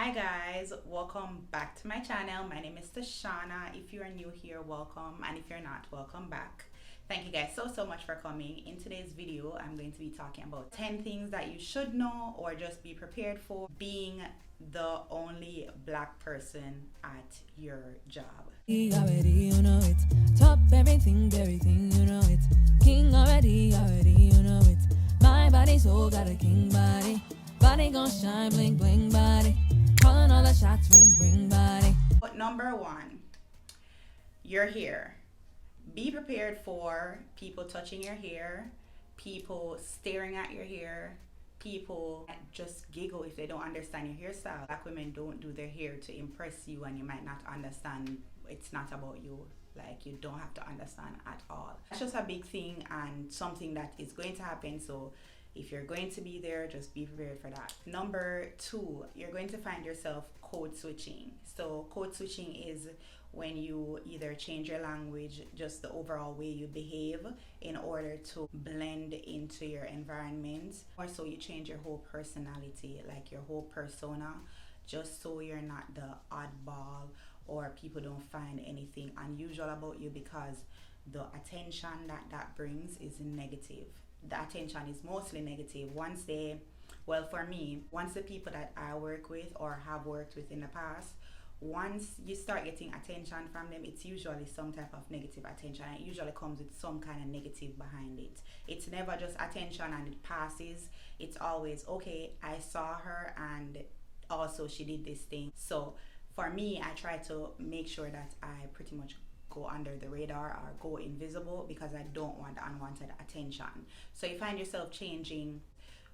Hi guys, welcome back to my channel. My name is Tashana. If you are new here, welcome, and if you're not, welcome back. Thank you guys so much for coming. In today's video, I'm going to be talking about 10 things that you should know or just be prepared for being the only black person at your job. Already, you know it. Top everything, you know it. King already, you know it. My body soul got a king body. Body gon' shine, bling bling body. Calling all the shots, ring body. But number one, your hair. Be prepared for people touching your hair, people staring at your hair, people just giggle if they don't understand your hairstyle. Black women don't do their hair to impress you, and you might not understand. It's not about you. Like, you don't have to understand at all. It's just a big thing and something that is going to happen. So if you're going to be there, just be prepared for that. Number two, you're going to find yourself code switching. So code switching is when you either change your language, just the overall way you behave in order to blend into your environment, or so you change your whole personality, like your whole persona, just so you're not the oddball or people don't find anything unusual about you, because the attention that brings is negative. The attention is mostly negative. Once the people that I work with or have worked with in the past, once you start getting attention from them, it's usually some type of negative attention. It usually comes with some kind of negative behind it. It's never just attention and it passes. It's always, okay, I saw her and also she did this thing. So for me, I try to make sure that I pretty much go under the radar or go invisible, because I don't want unwanted attention. So you find yourself changing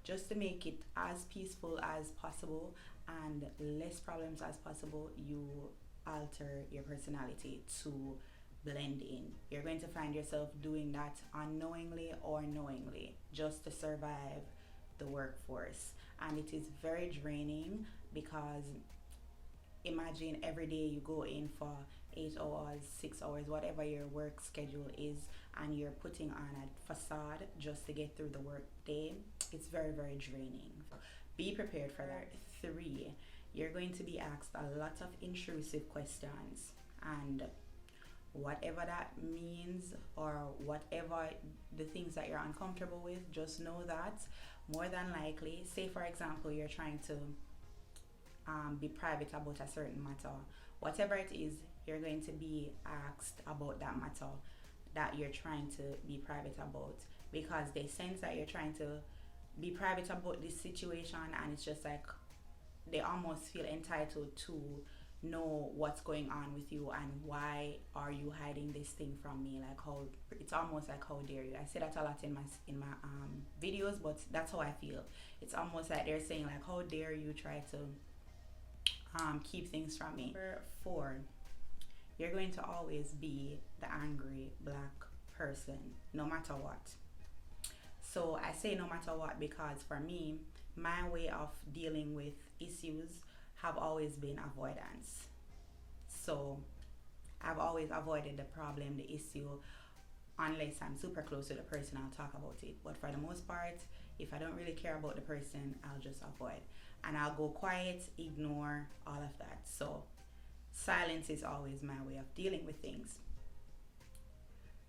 just to make it as peaceful as possible and less problems as possible. You alter your personality to blend in. You're going to find yourself doing that unknowingly or knowingly, just to survive the workforce. And it is very draining, because imagine every day you go in for 8 hours, 6 hours, whatever your work schedule is, and you're putting on a facade just to get through the work day. It's very draining. Be prepared for that. 3, you're going to be asked a lot of intrusive questions, and whatever that means, or whatever the things that you're uncomfortable with, just know that more than likely, say for example, you're trying to be private about a certain matter, whatever it is, you're going to be asked about that matter that you're trying to be private about, because they sense that you're trying to be private about this situation, and it's just like they almost feel entitled to know what's going on with you and why are you hiding this thing from me. Like, how it's almost like, how dare you. I say that a lot in my videos, but that's how I feel. It's almost like they're saying, like, how dare you try to keep things from me. Number 4, you're going to always be the angry black person, no matter what. So I say no matter what because for me, my way of dealing with issues have always been avoidance. So I've always avoided the problem, the issue, unless I'm super close to the person, I'll talk about it. But for the most part, if I don't really care about the person, I'll just avoid. And I'll go quiet, ignore, all of that. So silence is always my way of dealing with things.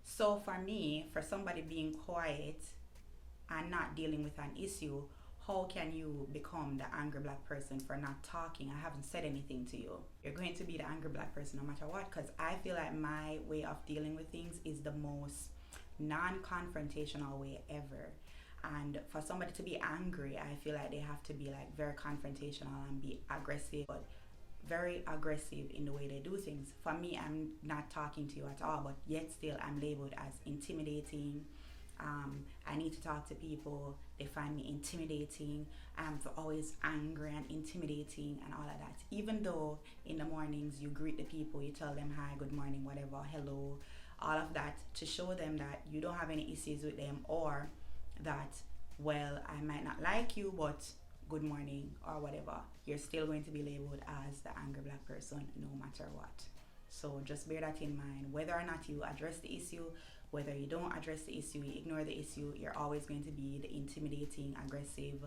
So for me, for somebody being quiet and not dealing with an issue, how can you become the angry black person for not talking? I haven't said anything to you. You're going to be the angry black person no matter what, because I feel like my way of dealing with things is the most non-confrontational way ever. And for somebody to be angry, I feel like they have to be like very confrontational and be aggressive, but very aggressive in the way they do things. For me, I'm not talking to you at all, but yet still I'm labeled as intimidating. I need to talk to people, they find me intimidating. I'm always angry and intimidating and all of that. Even though in the mornings you greet the people, you tell them hi, good morning, whatever, hello, all of that, to show them that you don't have any issues with them, or that, well, I might not like you, but good morning or whatever. You're still going to be labeled as the angry black person no matter what. So just bear that in mind. Whether or not you address the issue, Whether you don't address the issue, you ignore the issue, you're always going to be the intimidating, aggressive,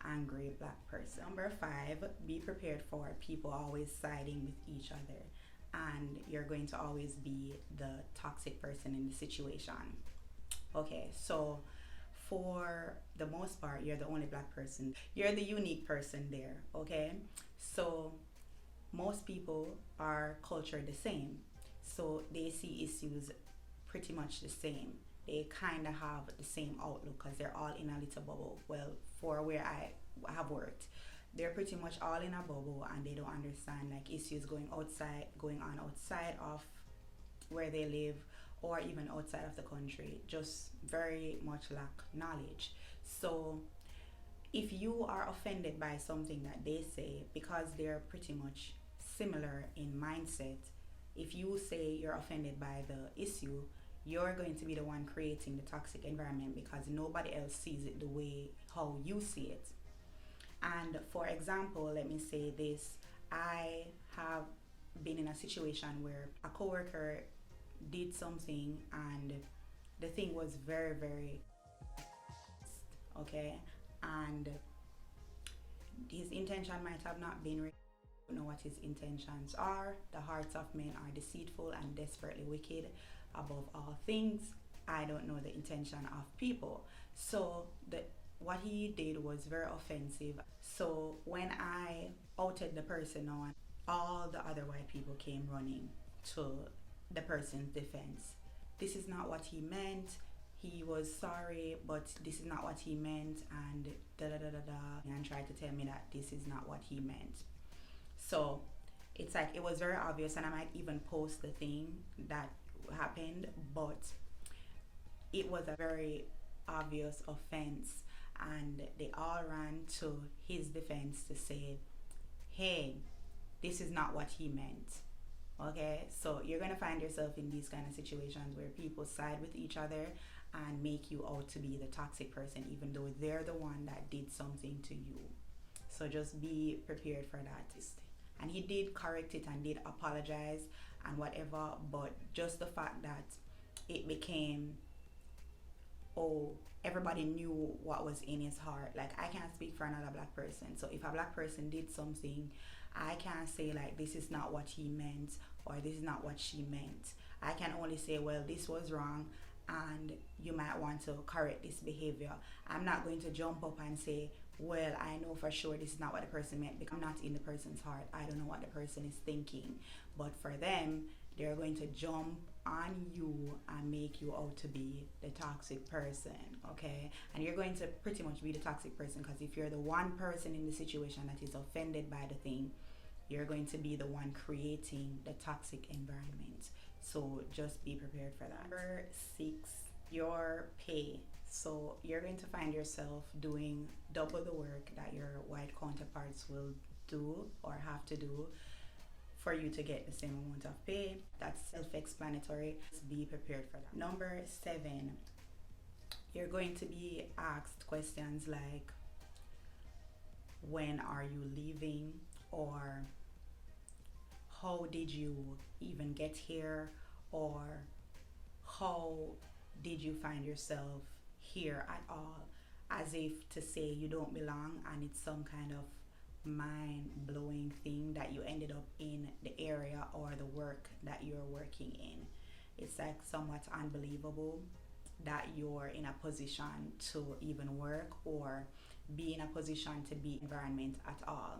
angry black person. Number 5, be prepared for people always siding with each other, and you're going to always be the toxic person in the situation. Okay, so for the most part, you're the only black person. You're the unique person there, okay? So most people are cultured the same, so they see issues pretty much the same. They kind of have the same outlook because they're all in a little bubble. Well, for where I have worked, they're pretty much all in a bubble, and they don't understand like issues going on outside of where they live, or even outside of the country. Just very much lack knowledge. So if you are offended by something that they say, because they're pretty much similar in mindset, if you say you're offended by the issue, you're going to be the one creating the toxic environment, because nobody else sees it the way how you see it. And for example, let me say this: I have been in a situation where a coworker did something, and the thing was very, very okay, and his intention might have not been real. I don't know what his intentions are. The hearts of men are deceitful and desperately wicked above all things. I don't know the intention of people. So what he did was very offensive. So when I outed the person on, all the other white people came running to the person's defense. This is not what he meant. He was sorry, but this is not what he meant, and da da da da da, and tried to tell me that this is not what he meant. So it's like it was very obvious, and I might even post the thing that happened, but it was a very obvious offense, and they all ran to his defense to say, hey, this is not what he meant. Okay, so you're gonna find yourself in these kind of situations where people side with each other and make you out to be the toxic person, even though they're the one that did something to you. So just be prepared for that. And he did correct it and did apologize and whatever, but just the fact that it became, oh, everybody knew what was in his heart. Like, I can't speak for another black person. So if a black person did something, I can't say like this is not what he meant or this is not what she meant. I can only say, well, this was wrong and you might want to correct this behavior. I'm not going to jump up and say, well, I know for sure this is not what the person meant, because I'm not in the person's heart. I don't know what the person is thinking. But for them, they're going to jump on you and make you out to be the toxic person, okay? And you're going to pretty much be the toxic person, because if you're the one person in the situation that is offended by the thing, you're going to be the one creating the toxic environment. So just be prepared for that. Number 6, your pay. So you're going to find yourself doing double the work that your white counterparts will do or have to do for you to get the same amount of pay. That's self-explanatory. Just be prepared for that. Number 7, you're going to be asked questions like, when are you leaving? Or how did you even get here? Or how did you find yourself here at all? As if to say you don't belong, and it's some kind of mind-blowing thing that you ended up in the area or the work that you're working in. It's like somewhat unbelievable that you're in a position to even work or be in a position to be in environment at all.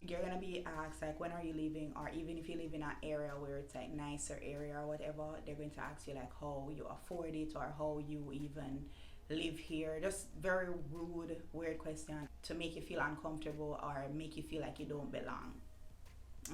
You're gonna be asked like, when are you leaving? Or even if you live in an area where it's like nicer area or whatever, they're going to ask you like how you afford it or how you even live here. Just very rude, weird question to make you feel uncomfortable or make you feel like you don't belong.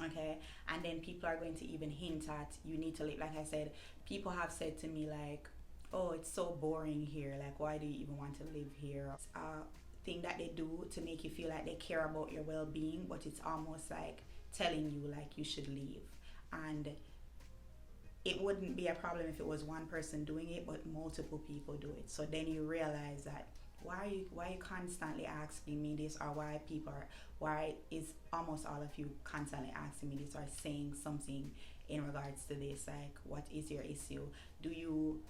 Okay, and then people are going to even hint at you need to live. Like I said, people have said to me like, oh, it's so boring here, like why do you even want to live here? It's a thing that they do to make you feel like they care about your well-being, but it's almost like telling you like you should leave. And it wouldn't be a problem if it was one person doing it, but multiple people do it. So then you realize that why you constantly asking me this, or why is almost all of you constantly asking me this or saying something in regards to this, like what is your issue? Do you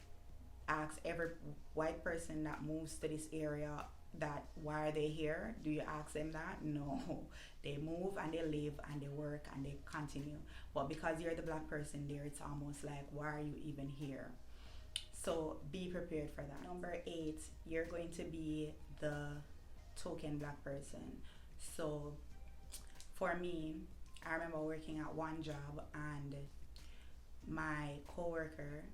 ask every white person that moves to this area that why are they here. Do you ask them that? No. They move and they live and they work and they continue. But because you're the black person there, it's almost like, why are you even here? So be prepared for that. Number 8, you're going to be the token black person. So for me, I remember working at one job and my coworker,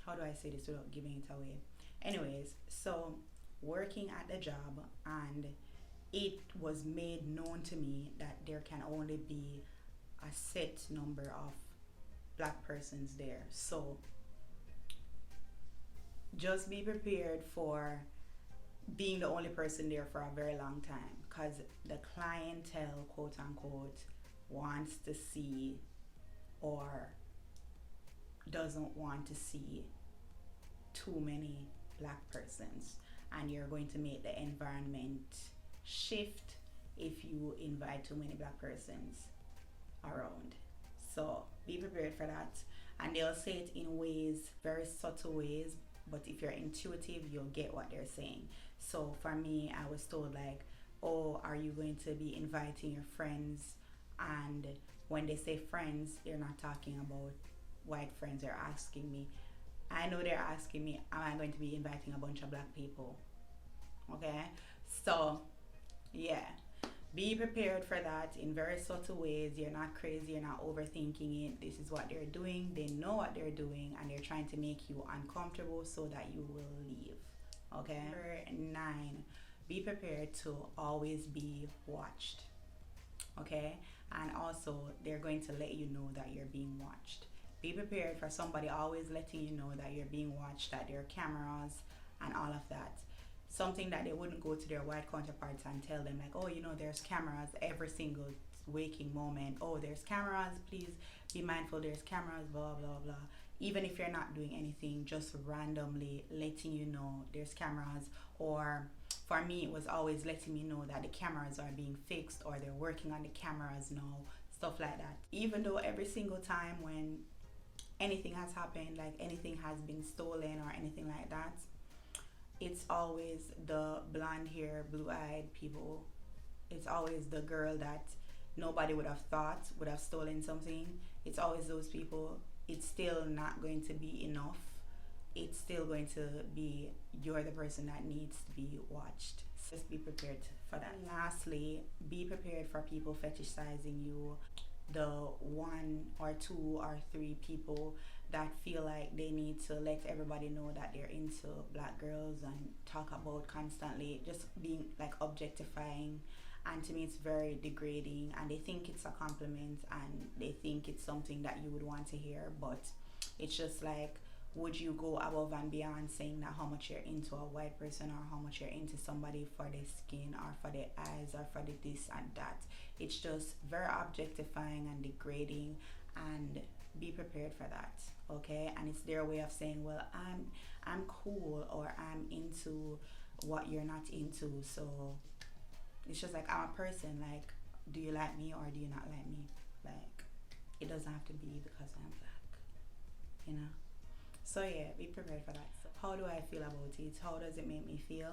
how do I say this without giving it away? Anyways, so working at the job, and it was made known to me that there can only be a set number of black persons there. So just be prepared for being the only person there for a very long time, because the clientele, quote unquote, wants to see or doesn't want to see too many black persons, and you're going to make the environment shift if you invite too many black persons around. So be prepared for that, and they'll say it in ways, very subtle ways, but if you're intuitive, you'll get what they're saying. So for me, I was told like, oh, are you going to be inviting your friends? And when they say friends, they're not talking about white friends. They're asking me, I know they're asking me, am I going to be inviting a bunch of black people? Okay, so yeah, be prepared for that in very subtle ways. You're not crazy, you're not overthinking it. This is what they're doing, they know what they're doing, and they're trying to make you uncomfortable so that you will leave. Okay. Number 9, be prepared to always be watched. Okay, and also they're going to let you know that you're being watched. Be prepared for somebody always letting you know that you're being watched, that there are cameras and all of that. Something that they wouldn't go to their white counterparts and tell them like, oh, you know, there's cameras every single waking moment. Oh, there's cameras, please be mindful, there's cameras, blah blah blah. Even if you're not doing anything, just randomly letting you know there's cameras. Or for me, it was always letting me know that the cameras are being fixed or they're working on the cameras now, stuff like that. Even though every single time when anything has happened, like anything has been stolen or anything like that, it's always the blonde hair, blue-eyed people. It's always the girl that nobody would have thought would have stolen something. It's always those people. It's still not going to be enough. It's still going to be, you're the person that needs to be watched. So just be prepared for that. And lastly, be prepared for people fetishizing you. The 1 or 2 or 3 people that feel like they need to let everybody know that they're into black girls and talk about constantly just being like objectifying, and to me it's very degrading, and they think it's a compliment and they think it's something that you would want to hear, but it's just like, would you go above and beyond saying that how much you're into a white person or how much you're into somebody for their skin or for their eyes or for the this and that? It's just very objectifying and degrading, and be prepared for that. Okay, and it's their way of saying, well, I'm cool, or I'm into what you're not into. So it's just like, I'm a person, like, do you like me or do you not like me? Like, it doesn't have to be because I'm black, you know. So yeah, be prepared for that. So how do I feel about it? How does it make me feel?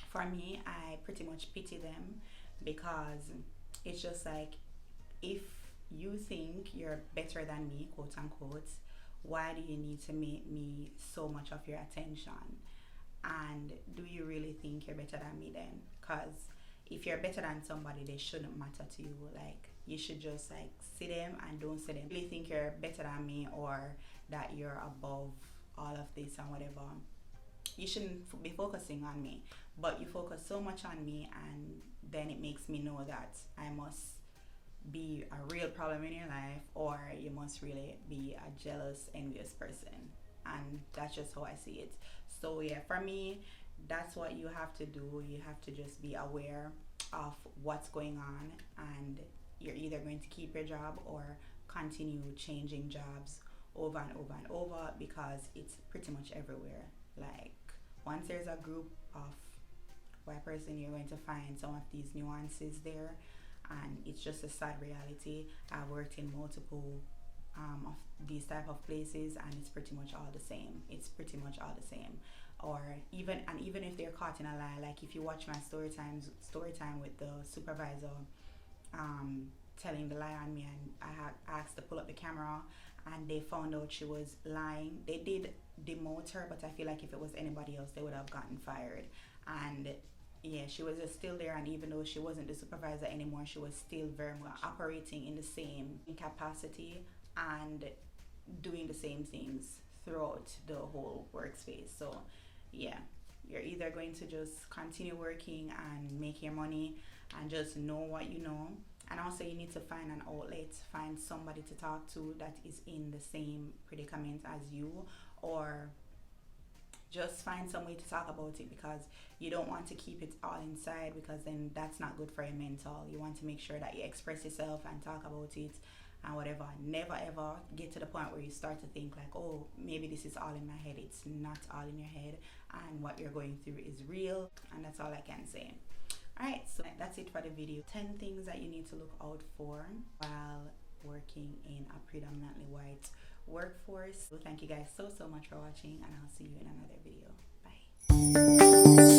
For me, I pretty much pity them, because it's just like, if you think you're better than me, quote unquote, why do you need to make me so much of your attention? And do you really think you're better than me then? Because if you're better than somebody, they shouldn't matter to you. Like, you should just like see them and don't see them. If you really think you're better than me, or that you're above all of this and whatever, you shouldn't be focusing on me. But you focus so much on me, and then it makes me know that I must be a real problem in your life, or you must really be a jealous, envious person. And that's just how I see it. So yeah, for me, that's what you have to do. You have to just be aware of what's going on, and you're either going to keep your job or continue changing jobs over and over and over, because it's pretty much everywhere. Like, once there's a group of white person, you're going to find some of these nuances there, and it's just a sad reality. I've worked in multiple of these type of places, and it's pretty much all the same. Or even if they're caught in a lie, like if you watch my story time with the supervisor telling the lie on me, and I had asked to pull up the camera and they found out she was lying, they did demote her, but I feel like if it was anybody else they would have gotten fired. And yeah, she was just still there, and even though she wasn't the supervisor anymore, she was still very much operating in the same capacity and doing the same things throughout the whole workspace. So yeah, you're either going to just continue working and make your money and just know what you know, and also you need to find an outlet, find somebody to talk to that is in the same predicament as you, or just find some way to talk about it, because you don't want to keep it all inside, because then that's not good for your mental. You want to make sure that you express yourself and talk about it and whatever. Never ever get to the point where you start to think like, oh, maybe this is all in my head. It's not all in your head, and what you're going through is real, and that's all I can say. Alright, so that's it for the video. 10 things that you need to look out for while working in a predominantly white workforce. So thank you guys so much for watching, and I'll see you in another video. Bye.